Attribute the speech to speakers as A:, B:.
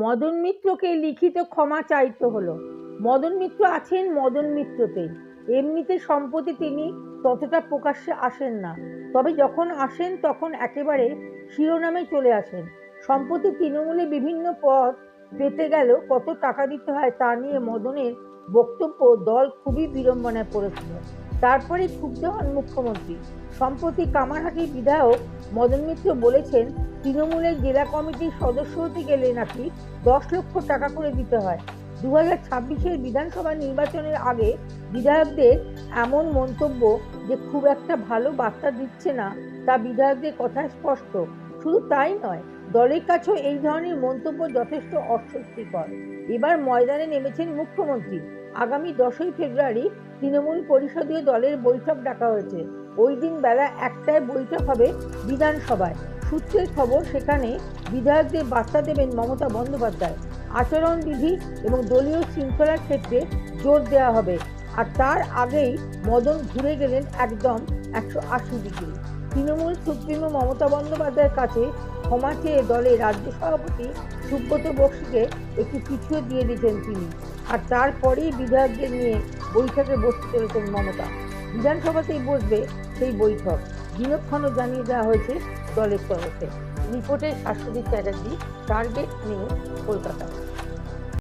A: মদন মিত্রকে লিখিত ক্ষমা চাইতে হলো। মদন মিত্র আছেন মদন মিত্রতেই, এমনিতে সম্প্রতি তিনি ততটা প্রকাশ্যে আসেন না, তবে যখন আসেন তখন একেবারে শিরোনামে চলে আসেন। সম্প্রতি তৃণমূলে বিভিন্ন পদ পেতে গেল কত টাকা দিতে হয় তা নিয়ে মদনের বক্তব্য দল খুবই বিড়ম্বনায় পড়েছিল। তারপরে ক্ষুব্ধ হন মুখ্যমন্ত্রী। সম্প্রতি কামারহাটির বিধায়ক মদন মিত্র বলেছেন, তৃণমূলের জেলা কমিটির সদস্য হতে গেলে নাকি 10 লক্ষ টাকা করে দিতে হয়। 2026-এর বিধানসভা নির্বাচনের আগে বিধায়কদের এমন মন্তব্য যে খুব একটা ভালো বার্তা দিচ্ছে না তা বিধায়কদের কথায় স্পষ্ট। শুধু তাই নয়, দলের কাছেও এই ধরনের মন্তব্য যথেষ্ট অস্বস্তিকর। এবার ময়দানে নেমেছেন মুখ্যমন্ত্রী। আগামী 10ই ফেব্রুয়ারি তৃণমূল পরিষদীয় দলের বৈঠক ডাকা হয়েছে। ওই দিন বেলা 1টায় বৈঠক হবে বিধানসভায়। সূত্রের খবর, সেখানে বিধায়কদের বার্তা দেবেন মমতা বন্দ্যোপাধ্যায়। আচরণবিধি এবং দলীয় শৃঙ্খলার ক্ষেত্রে জোর দেওয়া হবে। আর তার আগেই মদন ঘুরে গেলেন একদম 180 ডিগ্রি। তৃণমূল সুপ্রিমো মমতা বন্দ্যোপাধ্যায়ের কাছে ক্ষমা চেয়ে দলের রাজ্য সভাপতি সুব্রত বক্সিকে একটু চিঠিও দিয়ে দিতেন তিনি। আর তারপরেই বিধায়কদের নিয়ে বৈঠকে বসতে চলেছেন মমতা। বিধানসভাতেই বসবে সেই বৈঠক, দিনক্ষণও জানিয়ে দেওয়া হয়েছে দলের তরফে। রিপোর্টে শাশ্বতী চ্যাটার্জি, টার্গেট নিউজ, কলকাতা।